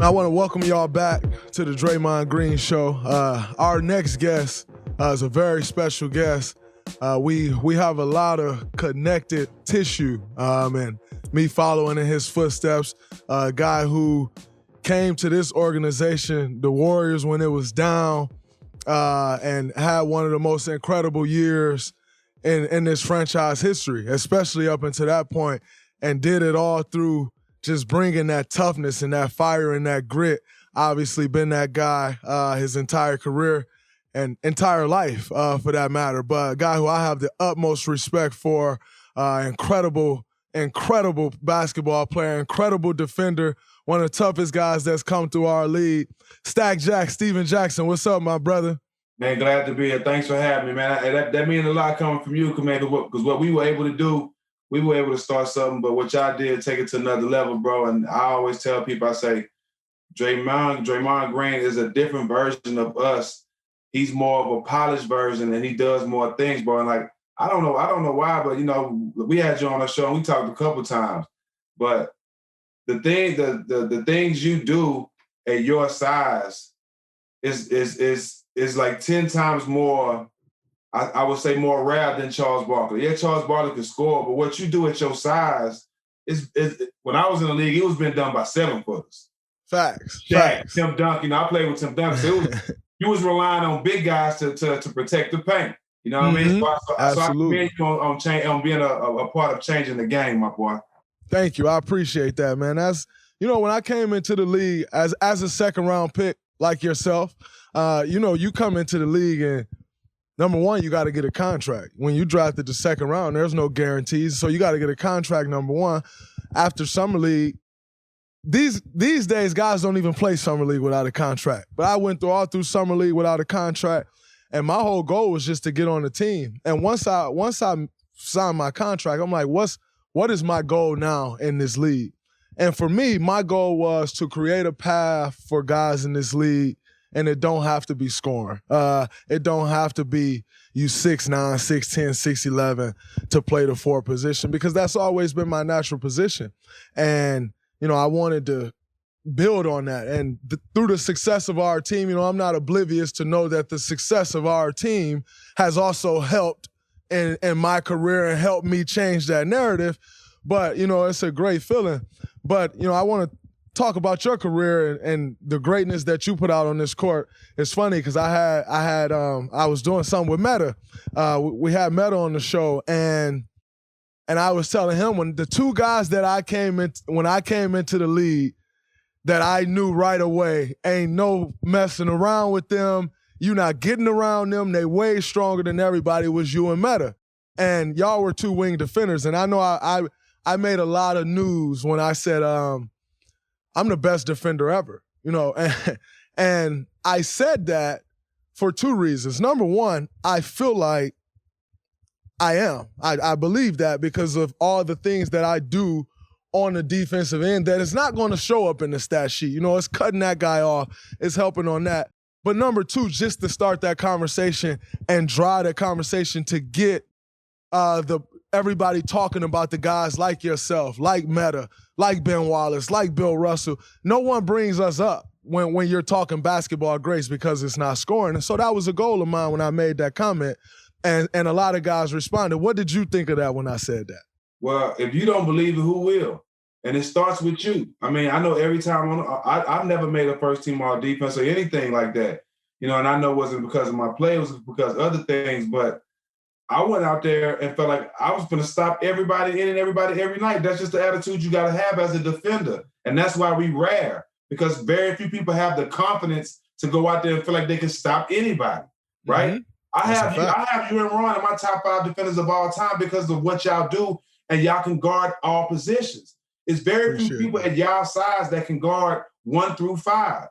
I want to welcome y'all back to the Draymond Green Show. Our next guest is a very special guest. We have a lot of connected tissue, and me following in his footsteps. A guy who came to this organization, the Warriors, when it was down, and had one of the most incredible years in this franchise history, especially up until that point, and did it all through just bringing that toughness and that fire and that grit. Obviously been that guy his entire career and entire life for that matter. But a guy who I have the utmost respect for, incredible basketball player, incredible defender, one of the toughest guys that's come through our league. Stack Jack, Steven Jackson, what's up, my brother? Man, glad to be here. Thanks for having me, man. That means a lot coming from you, man, because what we were able to do, we were able to start something, but what y'all did, take it to another level, bro. And I always tell people, I say, Draymond Green is a different version of us. He's more of a polished version, and he does more things, bro. And like, I don't know why, but we had you on our show and we talked a couple times. But the things you do at your size is like 10 times more. I would say more rare than Charles Barkley. Yeah, Charles Barkley could score, but what you do at your size is when I was in the league, it was been done by 7-footers. Facts. Tim Duncan. I played with Tim Duncan. So you was relying on big guys to protect the paint. You know what I mean? So Absolutely. I commend you on being a part of changing the game, my boy. Thank you. I appreciate that, man. That's, when I came into the league as a second round pick like yourself, you come into the league and number one, you got to get a contract. When you drafted the second round, there's no guarantees. So you got to get a contract, number one. After Summer League, these days, guys don't even play Summer League without a contract. But I went all through Summer League without a contract. And my whole goal was just to get on the team. And once I signed my contract, I'm like, what is my goal now in this league? And for me, my goal was to create a path for guys in this league. And it don't have to be scoring. It don't have to be you 6'9", 6'10", 6'11" to play the 4 position, because that's always been my natural position. And, I wanted to build on that. And through the success of our team, I'm not oblivious to know that the success of our team has also helped in my career and helped me change that narrative. But, it's a great feeling. But, I want to talk about your career and the greatness that you put out on this court. It's funny because I was doing something with Meta. We had Meta on the show, and I was telling him, when the two guys that when I came into the league that I knew right away, ain't no messing around with them. You not getting around them. They way stronger than everybody, was you and Meta. And y'all were two wing defenders. And I know I made a lot of news when I said, I'm the best defender ever, and I said that for 2 reasons. Number one, I feel like I am. I believe that because of all the things that I do on the defensive end that it's not going to show up in the stat sheet. It's cutting that guy off. It's helping on that. But number two, just to start that conversation and drive that conversation to get everybody talking about the guys like yourself, like Meta, like Ben Wallace, like Bill Russell. No one brings us up when you're talking basketball greats because it's not scoring. And so that was a goal of mine when I made that comment. And a lot of guys responded. What did you think of that when I said that? Well, if you don't believe it, who will? And it starts with you. I mean, I know every time I've never made a first team all defense or anything like that. And I know it wasn't because of my play, it was because of other things, but I went out there and felt like I was going to stop everybody in and everybody every night. That's just the attitude you got to have as a defender. And that's why we rare, because very few people have the confidence to go out there and feel like they can stop anybody, right? Mm-hmm. I have you and Ron in my top 5 defenders of all time because of what y'all do, and y'all can guard all positions. It's very few people at y'all size that can guard 1 through 5.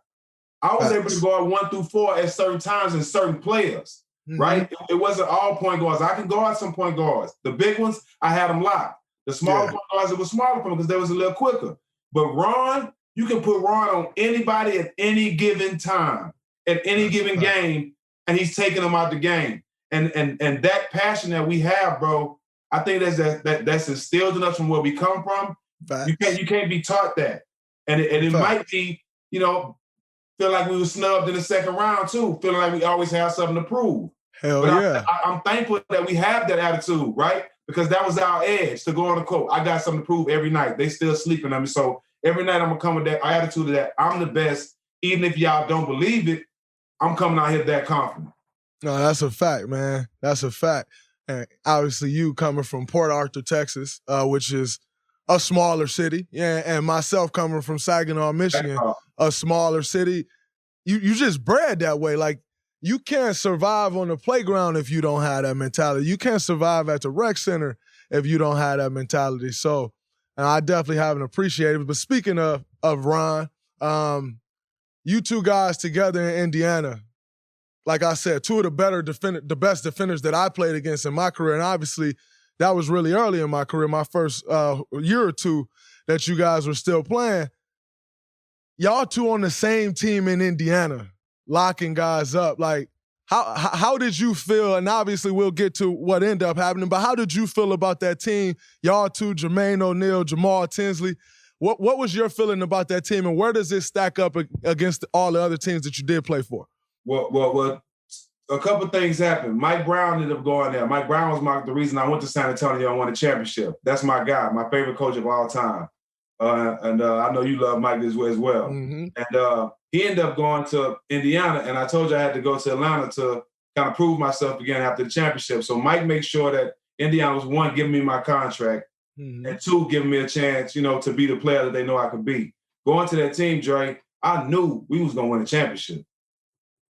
I was able to guard 1 through 4 at certain times in certain players. Mm-hmm. Right? It wasn't all point guards. I can guard some point guards. The big ones, I had them locked. The smaller point guards, it was smaller for them because they was a little quicker. But Ron, you can put Ron on anybody at any given time, at any given game, and he's taking them out the game. And that passion that we have, bro, I think that's instilled in us from where we come from. You can't be taught that. And it might be you know, feel like we were snubbed in the second round too, feeling like we always have something to prove. Hell But yeah. I'm thankful that we have that attitude, right? Because that was our edge to go on the court. I got something to prove every night. They still sleeping on me. So every night I'm going to come with that attitude of that I'm the best. Even if y'all don't believe it, I'm coming out here that confident. No, that's a fact, man. That's a fact. And obviously you coming from Port Arthur, Texas, which is a smaller city. Yeah, and myself coming from Saginaw, Michigan, a smaller city. You just bred that way. Like, you can't survive on the playground if you don't have that mentality. You can't survive at the rec center if you don't have that mentality. So, and I definitely haven't appreciated it. But speaking of Ron, you two guys together in Indiana, like I said, two of the best defenders that I played against in my career. And obviously, that was really early in my career, my first year or two that you guys were still playing. Y'all two on the same team in Indiana, locking guys up. Like, how did you feel? And obviously we'll get to what ended up happening, but how did you feel about that team? Y'all two, Jermaine O'Neal, Jamal Tinsley. What was your feeling about that team, and where does it stack up against all the other teams that you did play for? Well, a couple things happened. Mike Brown ended up going there. Mike Brown was the reason I went to San Antonio and won a championship. That's my guy, my favorite coach of all time. And I know you love Mike as well. Mm-hmm. And he ended up going to Indiana, and I told you I had to go to Atlanta to kind of prove myself again after the championship. So Mike makes sure that Indiana was, one, giving me my contract, and two, giving me a chance, to be the player that they know I could be. Going to that team, Dre, I knew we was going to win a championship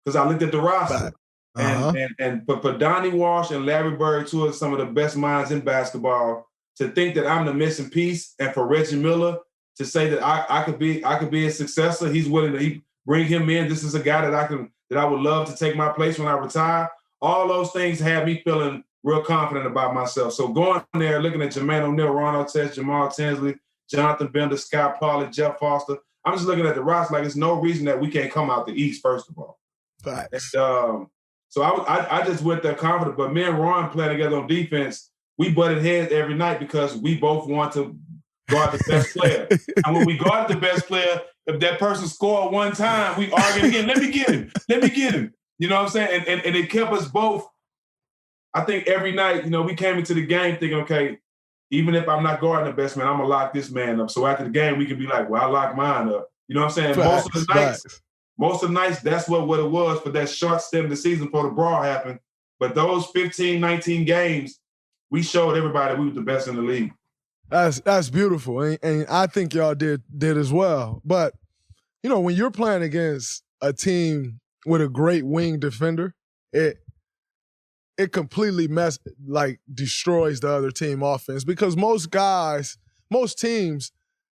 because I looked at the roster. And for Donnie Walsh and Larry Bird, two of some of the best minds in basketball, to think that I'm the missing piece, and for Reggie Miller to say that I could be a successor, he's willing to bring him in. This is a guy that I would love to take my place when I retire. All those things had me feeling real confident about myself. So going there, looking at Jermaine O'Neal, Ron Artest, Jamal Tinsley, Jonathan Bender, Scott Pollard, Jeff Foster, I'm just looking at the roster like there's no reason that we can't come out the East, first of all. Facts. And, so I just went there confident. But me and Ron playing together on defense, we butted heads every night because we both want to guard the best player. And when we guarded the best player, if that person scored one time, we argued again, let me get him. You know what I'm saying? And it kept us both. I think every night, we came into the game thinking, okay, even if I'm not guarding the best man, I'm going to lock this man up. So after the game, we can be like, well, I locked mine up. You know what I'm saying? Most of the nights, that's what it was for that short stint of the season before the brawl happened. But those 15, 19 games, we showed everybody we were the best in the league. That's beautiful, and I think y'all did as well. But when you're playing against a team with a great wing defender, it completely destroys the other team offense, because most teams,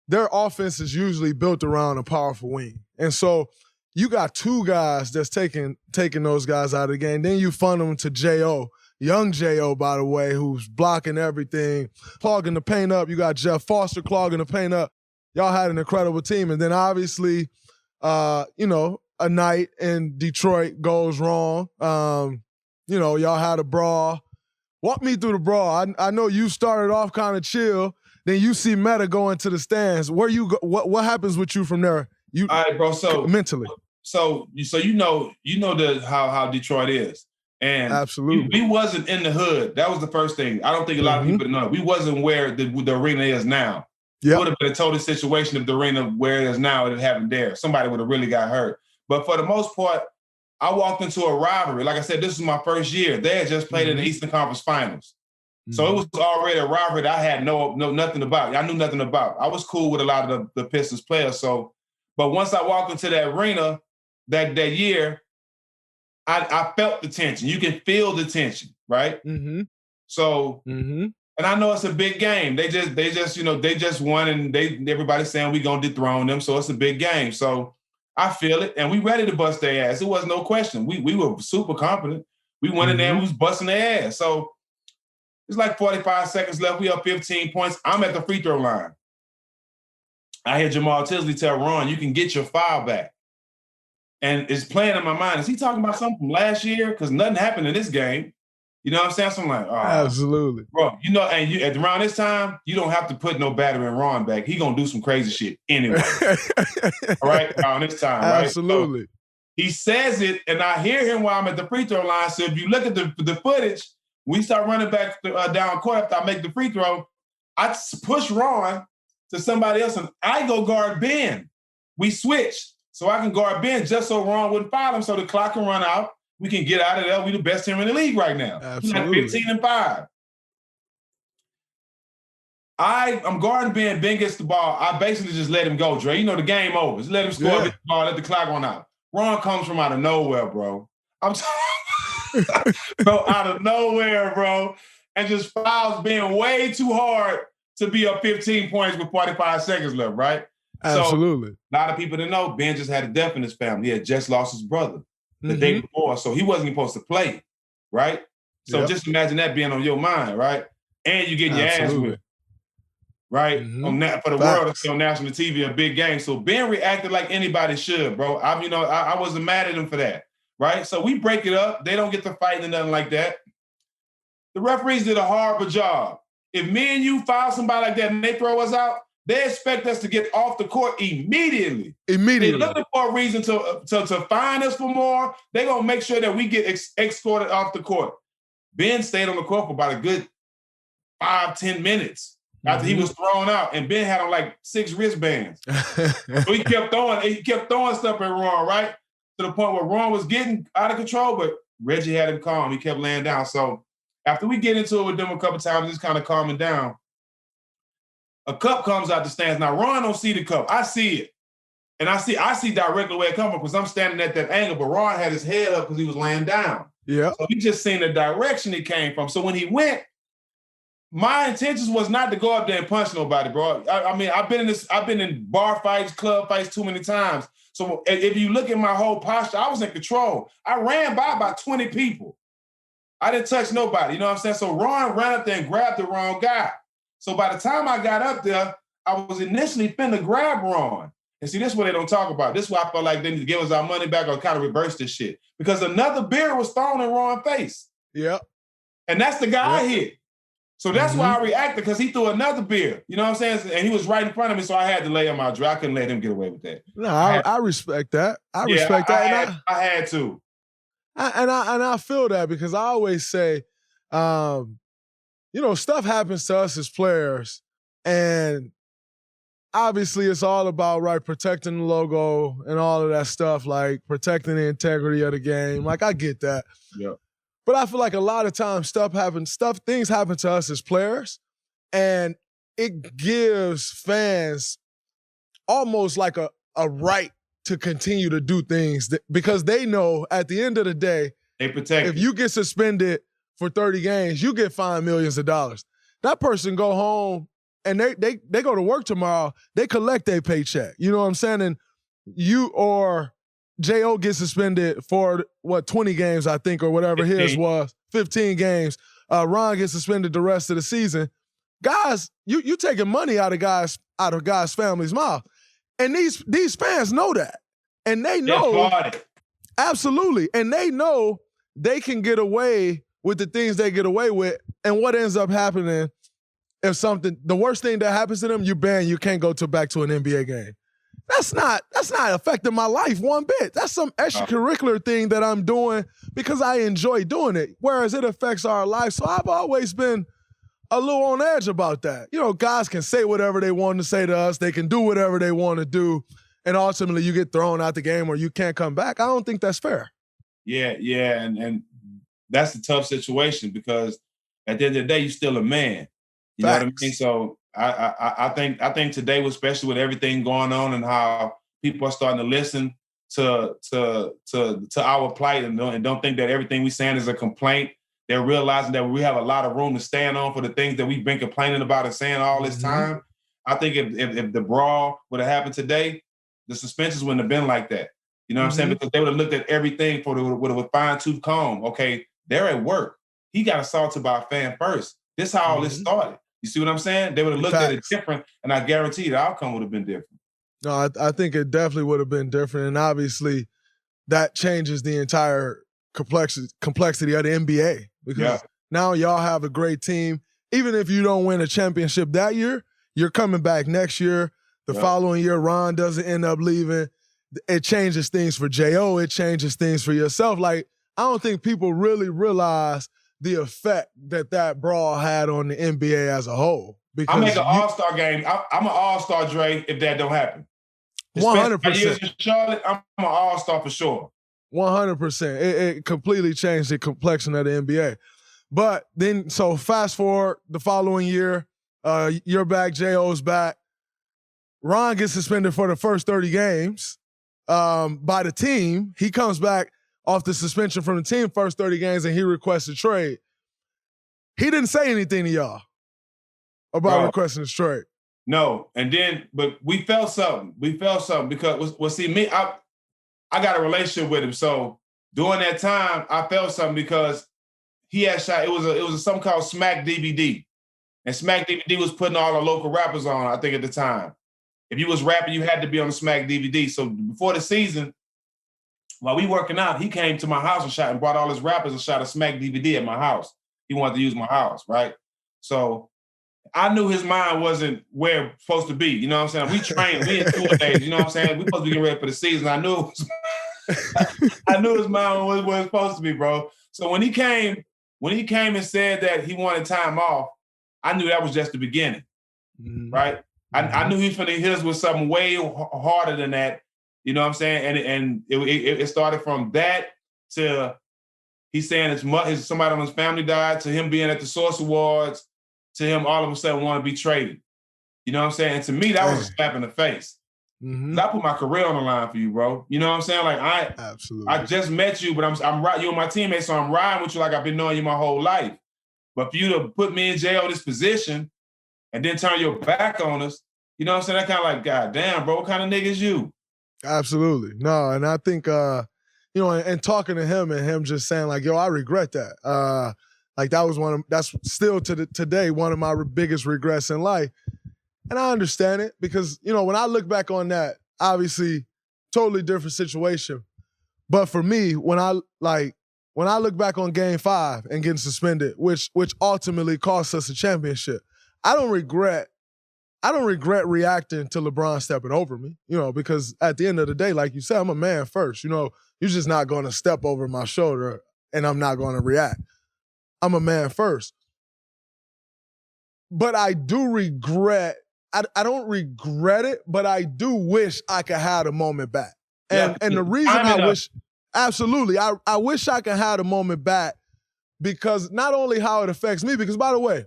their offense is usually built around a powerful wing, and so you got two guys that's taking those guys out of the game. Then you fund them to J.O., young J.O., by the way, who's blocking everything, clogging the paint up. You got Jeff Foster clogging the paint up. Y'all had an incredible team. And then obviously, a night in Detroit goes wrong. Y'all had a brawl. Walk me through the brawl. I know you started off kind of chill. Then you see Meta go into the stands. Where you go, what happens with you from there? All right, bro. So mentally. So how Detroit is. And absolutely, we wasn't in the hood. That was the first thing. I don't think a lot of people know. We wasn't where the arena is now. It would have been a total situation if the arena where it is now, it had happened there. Somebody would have really got hurt. But for the most part, I walked into a rivalry. Like I said, this was my first year. They had just played in the Eastern Conference Finals. So it was already a rivalry that I had nothing about. I knew nothing about. I was cool with a lot of the Pistons players. But once I walked into that arena that year, I felt the tension. You can feel the tension, right? Mm-hmm. So, and I know it's a big game. They just won, and everybody's saying we're gonna dethrone them. So it's a big game. So I feel it, and we ready to bust their ass. It was no question. We were super confident. We went in there and we was busting their ass. So it's like 45 seconds left. We up 15 points. I'm at the free throw line. I hear Jamal Tinsley tell Ron, "You can get your foul back." And it's playing in my mind. Is he talking about something from last year? Because nothing happened in this game. You know what I'm saying? So I'm like, absolutely, bro. You know, and at around this time, you don't have to put no battering Ron back. He gonna do some crazy shit anyway. All right, around this time, right? Absolutely. So he says it, and I hear him while I'm at the free throw line. So if you look at the footage, we start running back down court after I make the free throw. I push Ron to somebody else, and I go guard Ben. We switch. So I can guard Ben just so Ron wouldn't foul him, so the clock can run out. We can get out of there. We the best team in the league right now. Absolutely. Like 15-5. I'm guarding Ben. Ben gets the ball. I basically just let him go, Dre. You know, the game over. Just let him score, get the ball, let the clock run out. Ron comes from out of nowhere, bro. Bro, out of nowhere, bro. And just fouls Ben way too hard to be up 15 points with 45 seconds left, right? Absolutely. So, a lot of people didn't know Ben just had a death in his family. He had just lost his brother the day before, so he wasn't supposed to play, right? So just imagine that being on your mind, right? And you getting your ass whipped, right? For the world to see on national TV, a big game. So Ben reacted like anybody should, bro. I wasn't mad at him for that, right? So we break it up. They don't get to fight and nothing like that. The referees did a horrible job. If me and you foul somebody like that and they throw us out, they expect us to get off the court immediately. They're looking for a reason to fine us for more. They're going to make sure that we get escorted off the court. Ben stayed on the court for about a good 5-10 minutes after he was thrown out, and Ben had on like 6 wristbands. So he kept throwing stuff at Ron, right? To the point where Ron was getting out of control, but Reggie had him calm. He kept laying down. So after we get into it with them a couple times, it's kind of calming down. A cup comes out the stands. Now, Ron don't see the cup. I see it. And I see directly where it comes from because I'm standing at that angle, but Ron had his head up because he was laying down. Yeah. So he just seen the direction it came from. So when he went, my intentions was not to go up there and punch nobody, bro. I mean, I've been in bar fights, club fights too many times. So if you look at my whole posture, I was in control. I ran by about 20 people. I didn't touch nobody, you know what I'm saying? So Ron ran up there and grabbed the wrong guy. So by the time I got up there, I was initially finna grab Ron. And see, this is what they don't talk about. This is why I felt like they need to give us our money back or kind of reverse this shit. Because another beer was thrown in Ron's face. Yep. And that's the guy I hit. So that's why I reacted, because he threw another beer. You know what I'm saying? And he was right in front of me, so I had to lay him out dry. I couldn't let him get away with that. No, I respect that. I respect that. I had to. I feel that because I always say, stuff happens to us as players, and obviously it's all about, right, protecting the logo and all of that stuff, like protecting the integrity of the game. Like, I get that. Yeah. But I feel like a lot of times things happen to us as players, and it gives fans almost like a right to continue to do things because they know at the end of the day, if you get suspended for 30 games, you get fined millions of dollars. That person go home and they go to work tomorrow, they collect their paycheck. You know what I'm saying? And you or J.O. gets suspended for, 20 games, I think, or whatever 15. His was, 15 games. Ron gets suspended the rest of the season. Guys, you taking money out of guys' families' mouth. And these fans know that. And they know. Absolutely. And they know they can get away with the things they get away with. And what ends up happening the worst thing that happens to them, you can't go back to an NBA game. That's not affecting my life one bit. That's some extracurricular thing that I'm doing because I enjoy doing it, whereas it affects our life. So I've always been a little on edge about that. Guys can say whatever they want to say to us. They can do whatever they want to do. And ultimately you get thrown out the game or you can't come back. I don't think that's fair. Yeah. And that's a tough situation because at the end of the day, you're still a man. You know what I mean? So I think today, especially with everything going on and how people are starting to listen to our plight and don't think that everything we're saying is a complaint. They're realizing that we have a lot of room to stand on for the things that we've been complaining about and saying all this time. I think if the brawl would have happened today, the suspensions wouldn't have been like that. You know what I'm saying? Because they would have looked at everything with a fine-tooth comb. Okay, they're at work. He got assaulted by a fan first. This is how all this started. You see what I'm saying? They would have looked at it different, and I guarantee the outcome would have been different. No, I think it definitely would have been different, and obviously that changes the entire complexity of the NBA. because now y'all have a great team. Even if you don't win a championship that year, you're coming back next year. The following year, Ron doesn't end up leaving. It changes things for J.O. It changes things for yourself. Like, I don't think people really realize the effect that brawl had on the NBA as a whole. Because I make an all-star game. I'm an all-star, Dre, if that don't happen. 100%. My years in Charlotte, I'm an all-star for sure. 100%. It completely changed the complexion of the NBA. But then, so fast forward the following year, you're back, J.O.'s back. Ron gets suspended for the first 30 games by the team. He comes back off the suspension from the team first 30 games, and he requests a trade. He didn't say anything to y'all about requesting a trade. No, and then, but we felt something. We felt something because, well, see, me, I got a relationship with him. So during that time, I felt something because he had shot. It was something called Smack DVD, and Smack DVD was putting all the local rappers on. I think at the time, if you was rapping, you had to be on the Smack DVD. So before the season, while we working out, he came to my house and brought all his rappers and shot a Smack DVD at my house. He wanted to use my house, right? So I knew his mind wasn't where it's supposed to be. You know what I'm saying? We trained, we in 2 days. You know what I'm saying? We supposed to be getting ready for the season. I knew his mind was where it's supposed to be, bro. So when he came and said that he wanted time off, I knew that was just the beginning, right? I knew he was going to hit us with something way harder than that. You know what I'm saying? And it started from that to he saying somebody on his family died, to him being at the Source Awards, to him all of a sudden want to be traded. You know what I'm saying? And to me, that was a slap in the face. I put my career on the line for you, bro. You know what I'm saying? Like I just met you, but I'm right. You're my teammate, so I'm riding with you like I've been knowing you my whole life. But for you to put me in jail in this position and then turn your back on us, you know what I'm saying? That kind of like, God damn, bro, what kind of nigga is you? Absolutely. No, and I think, and talking to him and him just saying like, yo, I regret that. Like that's still to today one of my biggest regrets in life. And I understand it because, when I look back on that, obviously totally different situation. But for me, when I look back on Game 5 and getting suspended, which ultimately cost us a championship, I don't regret reacting to LeBron stepping over me, because at the end of the day, like you said, I'm a man first. You're just not going to step over my shoulder and I'm not going to react. I'm a man first. But I do regret, I don't regret it, but I do wish I could have the moment back. And the reason I wish, absolutely, I wish I could have the moment back because not only how it affects me, because by the way,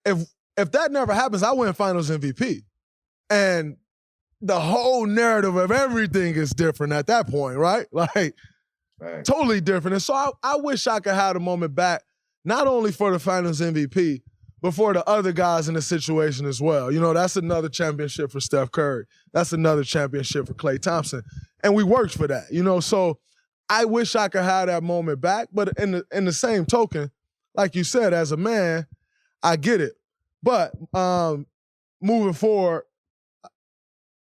if that never happens, I win Finals MVP. And the whole narrative of everything is different at that point, right? Like, totally different. And so I wish I could have the moment back, not only for the Finals MVP, but for the other guys in the situation as well. That's another championship for Steph Curry. That's another championship for Klay Thompson. And we worked for that, So I wish I could have that moment back. But in the same token, like you said, as a man, I get it. But moving forward,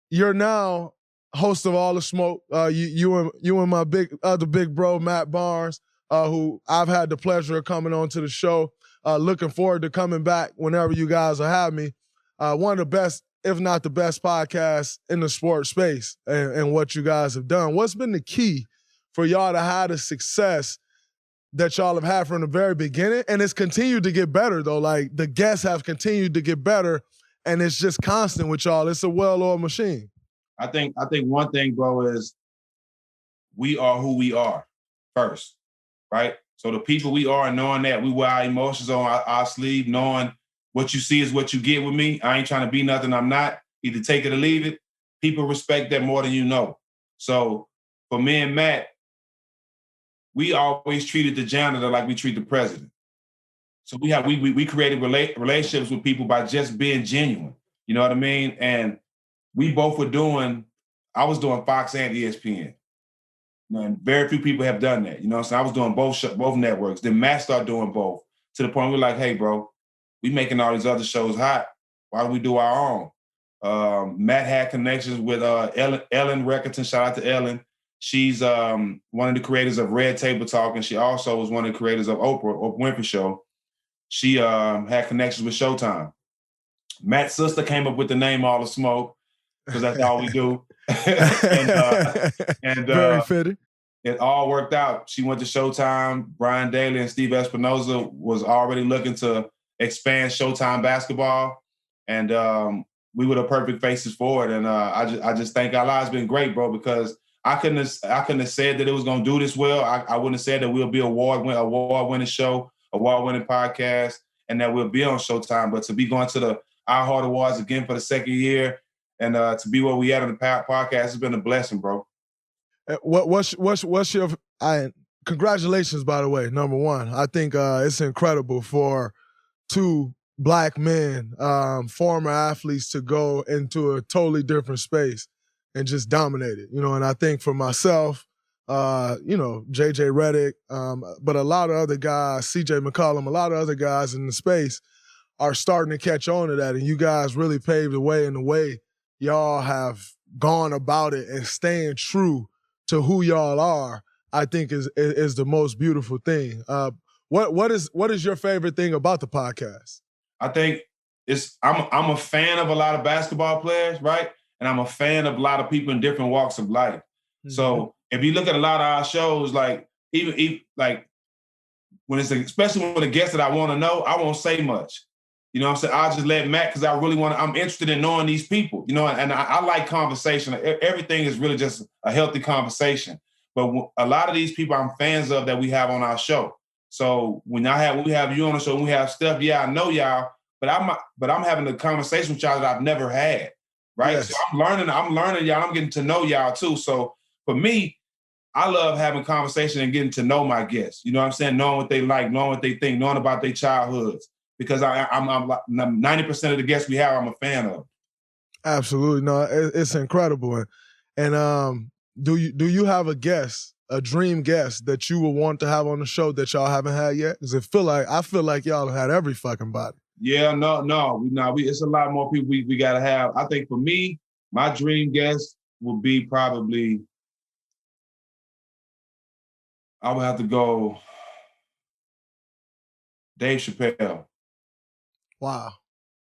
you're now host of All the Smoke. You and my other big bro, Matt Barnes, who I've had the pleasure of coming on to the show. Looking forward to coming back whenever you guys will have me. One of the best, if not the best podcasts in the sports space and what you guys have done. What's been the key for y'all to have the success that y'all have had from the very beginning? And it's continued to get better, though. Like, the guests have continued to get better, and it's just constant with y'all. It's a well-oiled machine. I think one thing, bro, is we are who we are first, right? So the people we are, knowing that we wear our emotions on our sleeve, knowing what you see is what you get with me. I ain't trying to be nothing I'm not. Either take it or leave it. People respect that more than you know. So for me and Matt, we always treated the janitor like we treat the president. So we created relationships with people by just being genuine. You know what I mean? And we both were I was doing Fox and ESPN. And very few people have done that. You know what I'm saying? I was doing both networks. Then Matt started doing both to the point we're like, hey, bro, we making all these other shows hot. Why don't we do our own? Matt had connections with Ellen Reckerton. Shout out to Ellen. She's one of the creators of Red Table Talk, and she also was one of the creators of Oprah Winfrey Show. She had connections with Showtime. Matt's sister came up with the name All the Smoke because that's all we do. and Very fitting. It all worked out. She went to Showtime. Brian Daly and Steve Espinoza was already looking to expand Showtime basketball, and we were the perfect faces for it. And I just think our lives been great, bro, because I couldn't have said that it was going to do this well. I wouldn't have said that we'll be award-winning show, award-winning podcast, and that we'll be on Showtime. But to be going to the iHeart Awards again for the second year, and to be where we at on the podcast has been a blessing, bro. What's your congratulations, by the way, number one. I think it's incredible for two Black men, former athletes, to go into a totally different space and just dominate it, and I think for myself, JJ Redick, but a lot of other guys, CJ McCollum, a lot of other guys in the space are starting to catch on to that, and you guys really paved the way in the way y'all have gone about it and staying true to who y'all are, I think is the most beautiful thing. What is your favorite thing about the podcast? I think I'm a fan of a lot of basketball players, right? And I'm a fan of a lot of people in different walks of life. Mm-hmm. So if you look at a lot of our shows, like even like when it's especially when the guests that I want to know, I won't say much. You know what I'm saying? I'll just let Matt, because I'm interested in knowing these people, and I like conversation. Everything is really just a healthy conversation. But a lot of these people I'm fans of that we have on our show. So when we have you on the show, we have stuff, yeah, I know y'all, but I'm having a conversation with y'all that I've never had, right? Yes. So I'm learning y'all, I'm getting to know y'all too. So for me, I love having conversation and getting to know my guests. You know what I'm saying? Knowing what they like, knowing what they think, knowing about their childhoods. Because I'm 90% of the guests we have, I'm a fan of. Absolutely, no, it's incredible. And do you have a dream guest that you would want to have on the show that y'all haven't had yet? Because I feel like y'all have had every fucking body. Yeah, it's a lot more people we gotta have. I think for me, my dream guest would be probably, I would have to go Dave Chappelle. Wow,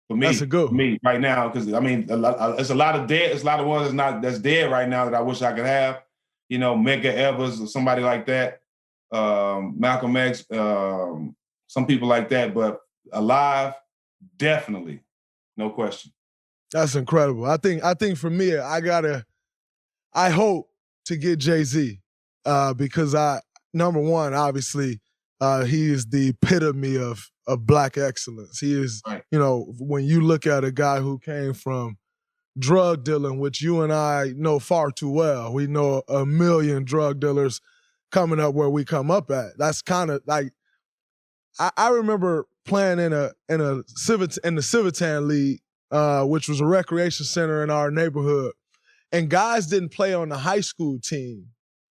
for me, that's a good one. Me right now, because I mean, it's a lot of ones that's dead right now that I wish I could have. Medgar Evers or somebody like that, Malcolm X, some people like that. But alive, definitely, no question. That's incredible. I think for me, I hope to get Jay-Z because number one, obviously, he is the epitome of Black excellence. He is, right. When you look at a guy who came from drug dealing, which you and I know far too well. We know a million drug dealers coming up where we come up at. That's kind of like, I remember playing in the Civitan League, which was a recreation center in our neighborhood, and guys didn't play on the high school team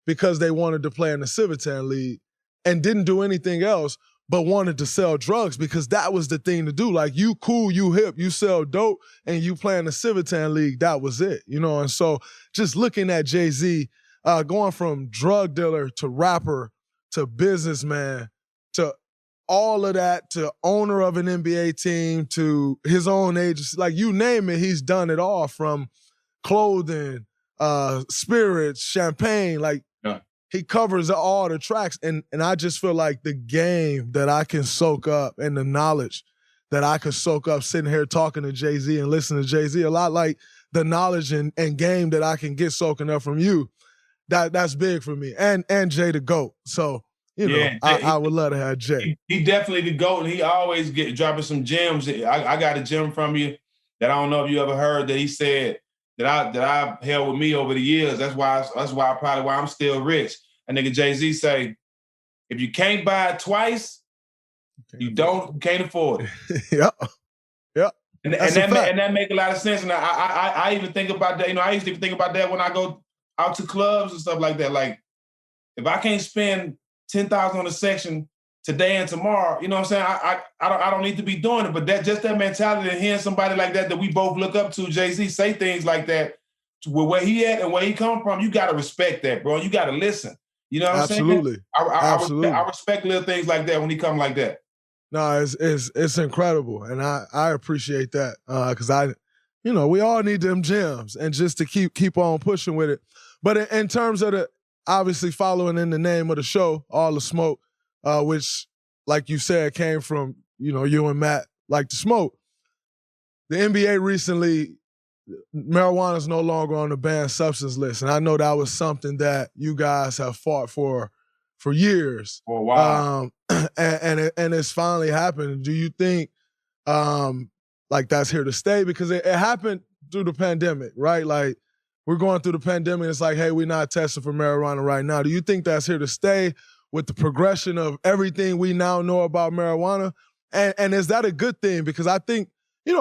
because they wanted to play in the Civitan League and didn't do anything else but wanted to sell drugs because that was the thing to do. Like, you cool, you hip, you sell dope, and you play in the Civitan League, that was it, And so just looking at Jay-Z, going from drug dealer to rapper to businessman to all of that, to owner of an NBA team, to his own agency, like you name it, he's done it all, from clothing, spirits, champagne, like, yeah. He covers all the tracks, and I just feel like the game that I can soak up and the knowledge that I can soak up sitting here talking to Jay-Z and listening to Jay-Z, a lot like the knowledge and game that I can get soaking up from you. That's big for me, and Jay the GOAT. So, I would love to have Jay. He definitely the GOAT, and he always dropping some gems. I got a gem from you that I don't know if you ever heard, that he said that I held with me over the years. That's why I'm still rich. A nigga Jay-Z say, if you can't buy it twice, you can't afford it. Yep. And that make a lot of sense. And I even think about that. I used to think about that when I go out to clubs and stuff like that. Like, if I can't spend $10,000 on a section today and tomorrow, you know what I'm saying? I don't need to be doing it. But that mentality, and hearing somebody like that we both look up to, Jay-Z, say things like that, where he at and where he come from, you got to respect that, bro. You got to listen. You know what I'm Absolutely. saying? Absolutely. I respect little things like that when he come like that. No, it's incredible, and I appreciate that because we all need them gems, and just to keep on pushing with it. But in terms of the obviously following in the name of the show, All the Smoke, which, like you said, came from you and Matt like to smoke. The NBA recently, marijuana is no longer on the banned substance list, and I know that was something that you guys have fought for years. For a while. And it's finally happened. Do you think like that's here to stay? Because it happened through the pandemic, right? Like we're going through the pandemic. It's like, hey, we're not testing for marijuana right now. Do you think that's here to stay with the progression of everything we now know about marijuana? And is that a good thing? Because I think,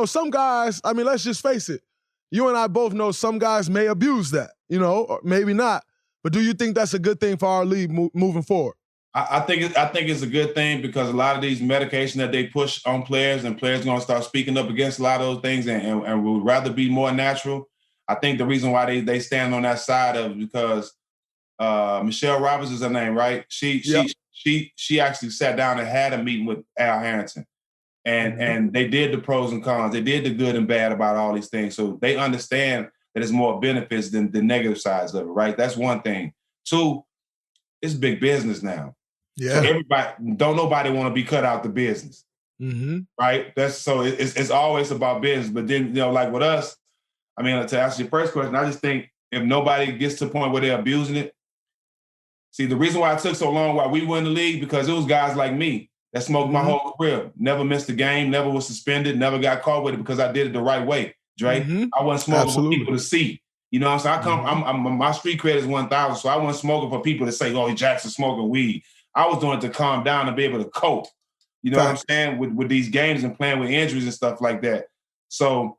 some guys, I mean, let's just face it. You and I both know some guys may abuse that, or maybe not. But do you think that's a good thing for our league moving forward? I think it's a good thing because a lot of these medication that they push on players, and players are going to start speaking up against a lot of those things and would rather be more natural. I think the reason why they stand on that side of because Michelle Roberts is her name, right? She actually sat down and had a meeting with Al Harrington. And they did the pros and cons. They did the good and bad about all these things. So they understand that there's more benefits than the negative sides of it, right? That's one thing. Two, it's big business now. Yeah. So nobody want to be cut out the business, right? It's always about business. But then, like with us, I mean, to answer your first question, I just think if nobody gets to the point where they're abusing it, see, the reason why it took so long while we were in the league, because it was guys like me that smoked my whole career. Never missed a game, never was suspended, never got caught with it because I did it the right way, Dre. I wasn't smoking for people to see. You know what I'm saying? My street cred is 1,000, so I wasn't smoking for people to say, oh, Jackson's smoking weed. I was doing it to calm down and be able to cope. You know what I'm saying? With these games and playing with injuries and stuff like that. So,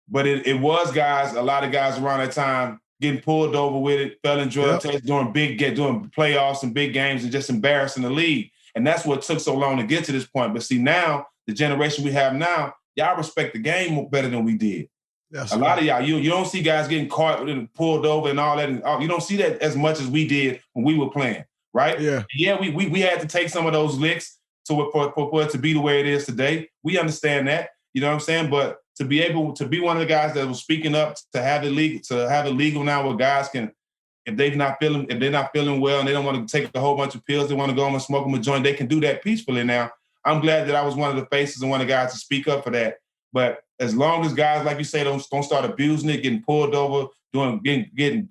but it was guys, a lot of guys around that time getting pulled over with it, fell in drug tests, doing playoffs and big games and just embarrassing the league. And that's what took so long to get to this point. But see, now, the generation we have now, y'all respect the game better than we did. A lot of y'all, you don't see guys getting caught and pulled over and all that. You don't see that as much as we did when we were playing, right? Yeah, we had to take some of those licks for it to be the way it is today. We understand that, you know what I'm saying? But to be able to be one of the guys that was speaking up, to have it legal now where guys can, if they're not feeling well and they don't want to take a whole bunch of pills, they want to go home and smoke them a joint, they can do that peacefully now. I'm glad that I was one of the faces and one of the guys to speak up for that. But as long as guys, like you say, don't start abusing it, getting pulled over, getting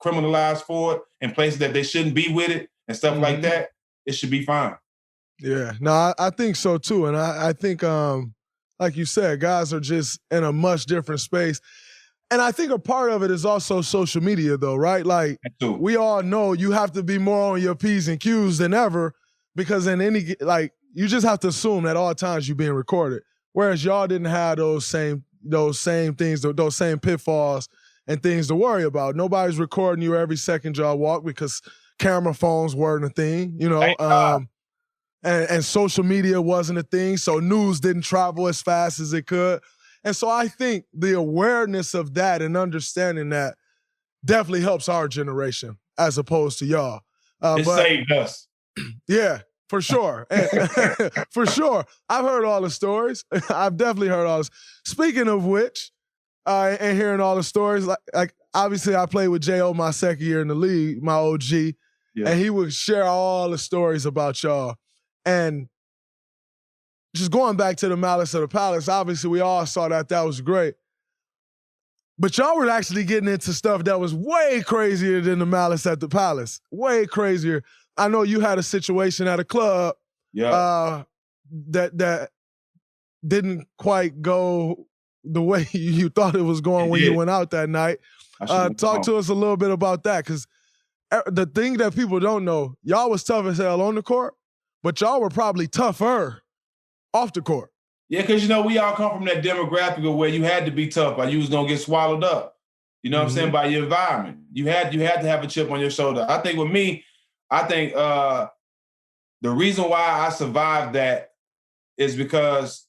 criminalized for it in places that they shouldn't be with it and stuff like that, it should be fine. Yeah, no, I think so too. And I think, like you said, guys are just in a much different space. And I think a part of it is also social media, though, right? Like, we all know you have to be more on your P's and Q's than ever because you just have to assume at all times you're being recorded. Whereas y'all didn't have those same things, those same pitfalls and things to worry about. Nobody's recording you every second y'all walk because camera phones weren't a thing, and social media wasn't a thing, so news didn't travel as fast as it could. And so I think the awareness of that and understanding that definitely helps our generation as opposed to y'all. It saved us. Yeah, for sure. For sure. I've heard all the stories. I've definitely heard all this. Speaking of which, and hearing all the stories, like obviously I played with J.O. my second year in the league, my OG, and he would share all the stories about y'all. And just going back to the Malice of the Palace, obviously we all saw that was great. But y'all were actually getting into stuff that was way crazier than the Malice at the Palace. Way crazier. I know you had a situation at a club that didn't quite go the way you thought it was going when you went out that night. Talk to us a little bit about that, because the thing that people don't know, y'all was tough as hell on the court, but y'all were probably tougher off the court. Yeah, because, we all come from that demographic of where you had to be tough or you was going to get swallowed up, you know what I'm saying, by your environment. You had to have a chip on your shoulder. I think with me, the reason why I survived that is because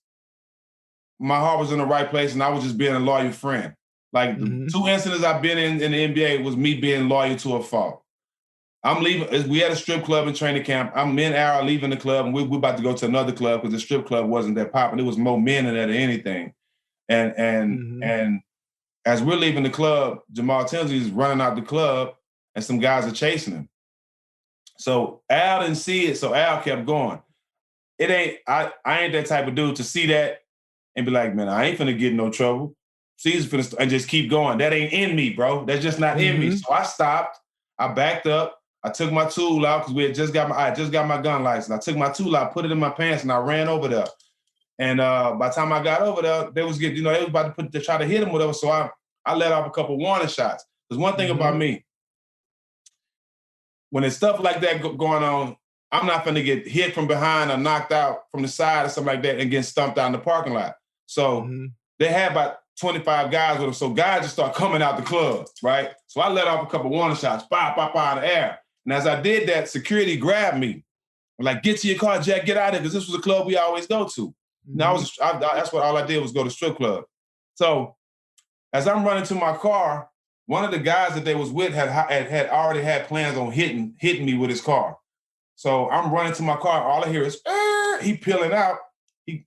my heart was in the right place and I was just being a loyal friend. Like the 2 incidents I've been in the NBA was me being loyal to a fault. I'm leaving. We had a strip club in training camp. Me and Al are leaving the club, and we're about to go to another club because the strip club wasn't that popular. It was more men in there than anything. And as we're leaving the club, Jamal Tinsley is running out the club, and some guys are chasing him. So Al didn't see it, so Al kept going. I ain't that type of dude to see that and be like, man, I ain't finna get in no trouble. Caesar finna and just keep going. That ain't in me, bro. That's just not in me. So I stopped. I backed up. I took my tool out because I just got my gun license. I took my tool out, put it in my pants, and I ran over there. And by the time I got over there, they was about to try to hit him, whatever. So I let off a couple warning shots. There's one thing about me. When there's stuff like that going on, I'm not going to get hit from behind or knocked out from the side or something like that and get stumped out in the parking lot. So they had about 25 guys with them. So guys just start coming out the club, right? So I let off a couple warning shots, pop, pop, out of the air. And as I did that, security grabbed me. Like, get to your car, Jack, get out of here, because this was a club we always go to. Now that's what all I did was go to strip club. So as I'm running to my car, one of the guys that they was with had already had plans on hitting me with his car. So I'm running to my car. All I hear is, he peeling out.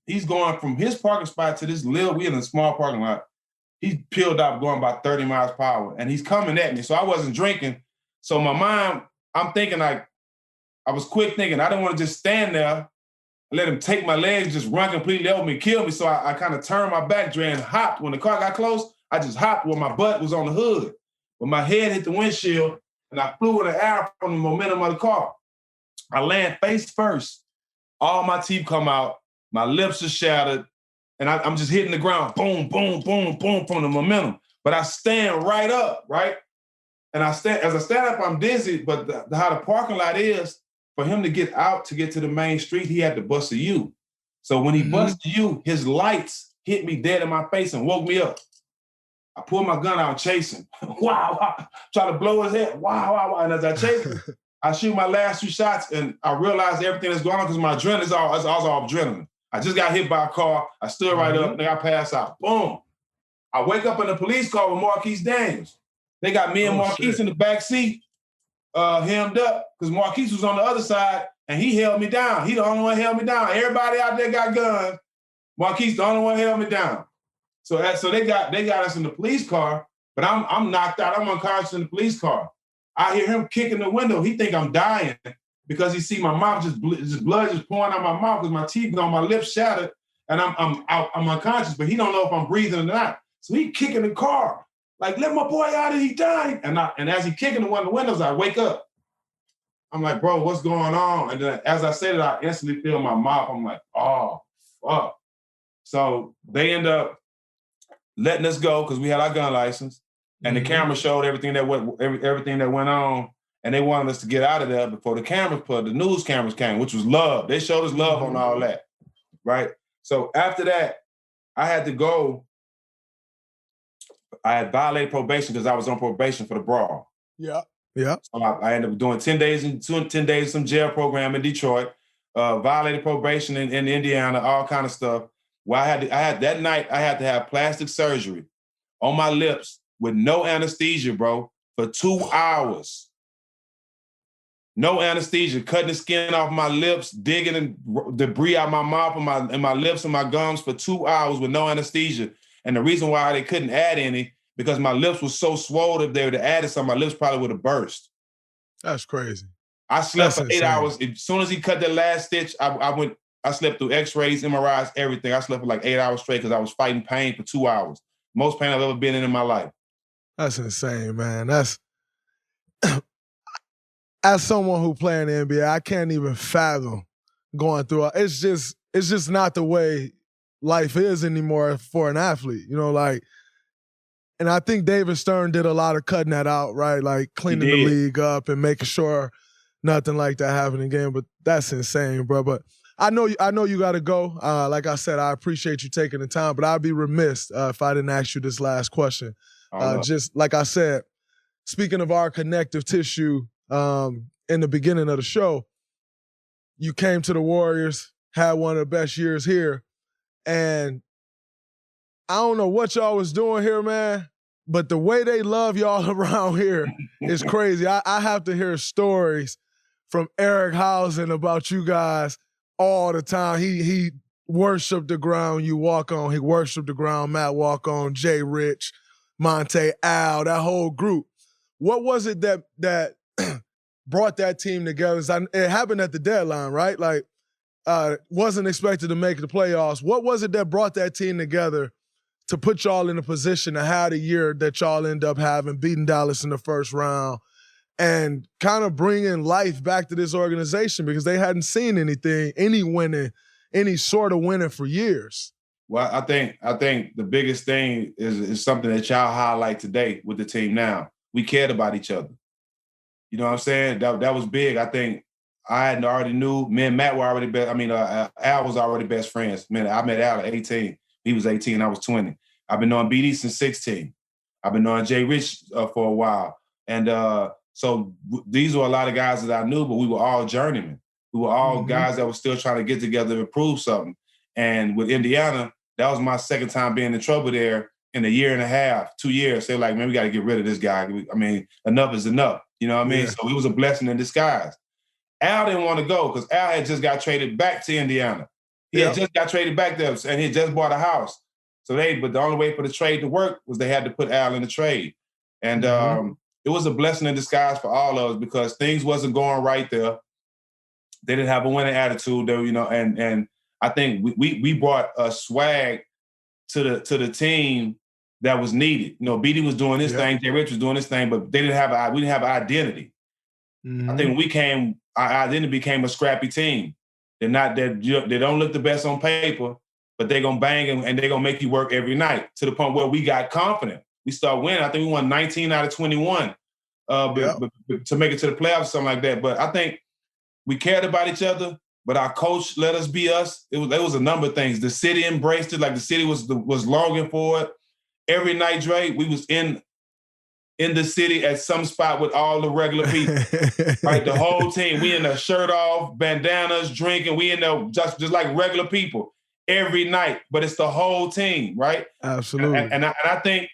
He's going from his parking spot to this we in a small parking lot. He peeled out going about 30 miles per hour, and he's coming at me. So I wasn't drinking. So my mind, I'm thinking I was quick thinking, I didn't want to just stand there, let him take my legs, just run completely over me, kill me. So I kind of turned my back, Dre, and hopped. When the car got close, I just hopped where my butt was on the hood. But my head hit the windshield, and I flew in the air from the momentum of the car. I land face first. All my teeth come out. My lips are shattered. And I'm just hitting the ground. Boom, boom, boom, boom from the momentum. But I stand right up, right? And as I stand up, I'm dizzy. But how the parking lot is, for him to get out to get to the main street, he had to bust a U. So when he busted a U, his lights hit me dead in my face and woke me up. I pulled my gun out and chased him. Wow. Try to blow his head. Wow. And as I chase him, I shoot my last 2 shots, and I realized everything that's going on because my adrenaline is all adrenaline. I just got hit by a car. I stood right up, and then I passed out. Boom. I wake up in the police car with Marquise Daniels. They got me and Marquise in the back seat, hemmed up, because Marquise was on the other side, and he held me down. He the only one held me down. Everybody out there got guns. Marquise the only one held me down. So they got us in the police car, but I'm knocked out. I'm unconscious in the police car. I hear him kicking the window. He think I'm dying because he see my mouth just blood just pouring out my mouth because my teeth on my lips shattered, and I'm unconscious, but he don't know if I'm breathing or not. So he kicking the car like, let my boy out, he died. And as he kicking one of the windows, I wake up. I'm like, bro, what's going on? And then as I said it, I instantly feel my mouth. I'm like, oh fuck. So they end up letting us go because we had our gun license. And the camera showed everything that went on, and they wanted us to get out of there before the news cameras came, which was love. They showed us love on all that, right? So after that, I had to go. I had violated probation because I was on probation for the brawl. Yeah. So I ended up doing 10 days in some jail program in Detroit, violated probation in Indiana, all kind of stuff. Well, I had that night, I had to have plastic surgery on my lips with no anesthesia, bro, for 2 hours. No anesthesia, cutting the skin off my lips, digging debris out my mouth and my lips and my gums for 2 hours with no anesthesia. And the reason why they couldn't add any, because my lips were so swollen, if they would have added some, my lips probably would have burst. That's crazy. I slept for 8 hours. As soon as he cut that last stitch, I slept through x-rays, MRIs, everything. I slept for like 8 hours straight because I was fighting pain for 2 hours. Most pain I've ever been in my life. That's insane, man. That's as someone who play in the NBA, I can't even fathom going through it. It's just not the way life is anymore for an athlete. You know, like, and I think David Stern did a lot of cutting that out, right? Like cleaning the league up and making sure nothing like that happened again. But that's insane, bro. But I know you got to go. Like I said, I appreciate you taking the time, but I'd be remiss if I didn't ask you this last question. Just like I said, speaking of our connective tissue, in the beginning of the show, you came to the Warriors, had one of the best years here, and I don't know what y'all was doing here, man, but the way they love y'all around here is crazy. I have to hear stories from Eric Housen about you guys all the time. He worshiped the ground you walk on. He worshiped the ground Matt walk on, Jay Rich, Monte, Al, that whole group. What was it that brought that team together? It happened at the deadline, right? Like, wasn't expected to make the playoffs. What was it that brought that team together to put y'all in a position to have the year that y'all end up having, beating Dallas in the first round, and kind of bringing life back to this organization because they hadn't seen any sort of winning for years? Well, I think the biggest thing is something that y'all highlight today with the team now. We cared about each other. You know what I'm saying? That was big. I think I had already knew. Me and Matt were already best. I mean, Al was already best friends. Man, I met Al at 18. He was 18. I was 20. I've been knowing BD since 16. I've been knowing Jay Rich for a while. And so these were a lot of guys that I knew, but we were all journeymen. We were all guys that were still trying to get together and prove something. And with Indiana, that was my second time being in trouble there in a year and a half, 2 years. They're like, man, we got to get rid of this guy. I mean, enough is enough. You know what I mean? Yeah. So it was a blessing in disguise. Al didn't want to go because Al had just got traded back to Indiana. He had just got traded back there, and he just bought a house. But the only way for the trade to work was they had to put Al in the trade. And it was a blessing in disguise for all of us because things wasn't going right there. They didn't have a winning attitude, though, you know, and I think we brought a swag to the team that was needed. You know, BD was doing his thing, Jay Rich was doing his thing, but we didn't have an identity. I think when we came, our identity became a scrappy team. They don't look the best on paper, but they're gonna bang and they're gonna make you work every night to the point where we got confident. We start winning. I think we won 19 out of 21 to make it to the playoffs or something like that. But I think we cared about each other, but our coach let us be us. There was a number of things. The city embraced it, like the city was longing for it. Every night, Dre, we was in the city at some spot with all the regular people. Right, the whole team. We in there shirt off, bandanas, drinking. We in there just like regular people every night. But it's the whole team, right? Absolutely. And I think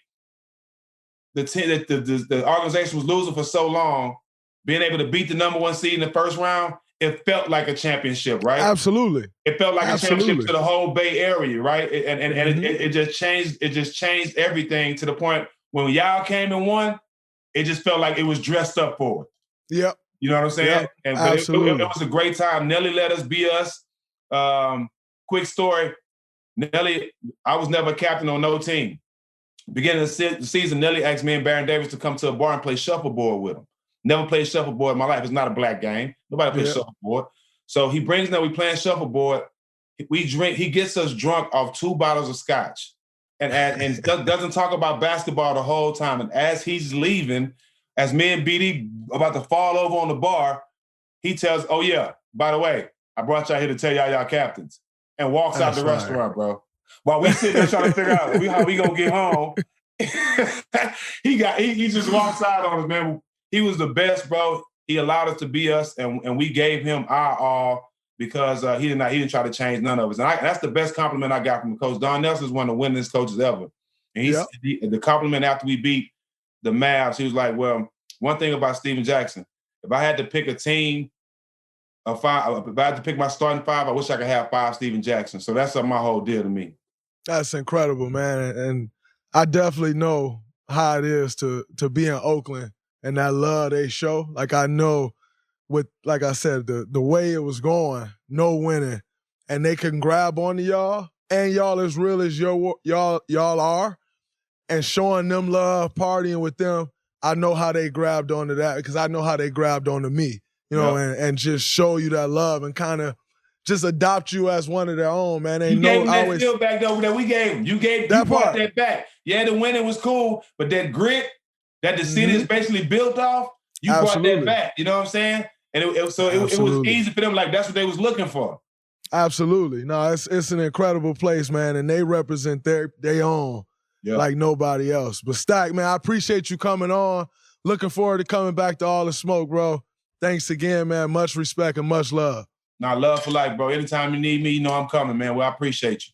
the team that the organization was losing for so long, being able to beat the number one seed in the first round, it felt like a championship, right? Absolutely. It felt like a championship to the whole Bay Area, right? And it just changed. It just changed everything to the point when y'all came and won. It just felt like it was dressed up for it. Yep. You know what I'm saying? Yep. But it was a great time. Nelly let us be us. Quick story. Nelly, I was never captain on no team. Beginning of the season, Nelly asked me and Baron Davis to come to a bar and play shuffleboard with him. Never played shuffleboard in my life. It's not a black game. Nobody plays shuffleboard. So he brings that we playing shuffleboard. We drink. He gets us drunk off 2 bottles of scotch, and doesn't talk about basketball the whole time. And as he's leaving, as me and BD about to fall over on the bar, he tells, "Oh yeah, by the way, I brought y'all here to tell y'all captains," and walks out the restaurant, bro. While we sitting there trying to figure out how we gonna get home, he just walks out on us, man. He was the best, bro. He allowed us to be us, and we gave him our all because he didn't try to change none of us. And that's the best compliment I got from the coach. Don Nelson is one of the winningest coaches ever. And the compliment after we beat the Mavs, he was like, "Well, one thing about Steven Jackson, if I had to pick a team of 5, if I had to pick my starting 5, I wish I could have 5 Steven Jackson." So that's my whole deal to me. That's incredible, man. And I definitely know how it is to be in Oakland and that love they show. Like I know with, like I said, the way it was going, no winning, and they can grab onto y'all, and y'all as real as y'all are, and showing them love, partying with them. I know how they grabbed onto that because I know how they grabbed onto me, you know, and just show you that love and kind of just adopt you as one of their own, man. You gave them that skill back over that we gave them. You brought that back. Yeah, the winning was cool, but that grit that the city is basically built off, you brought that back. You know what I'm saying? And it was easy for them. Like that's what they was looking for. Absolutely. No, it's an incredible place, man, and they represent their own like nobody else. But Stack, man, I appreciate you coming on. Looking forward to coming back to All the Smoke, bro. Thanks again, man. Much respect and much love. Now, love for life, bro. Anytime you need me, you know I'm coming, man. Well, I appreciate you.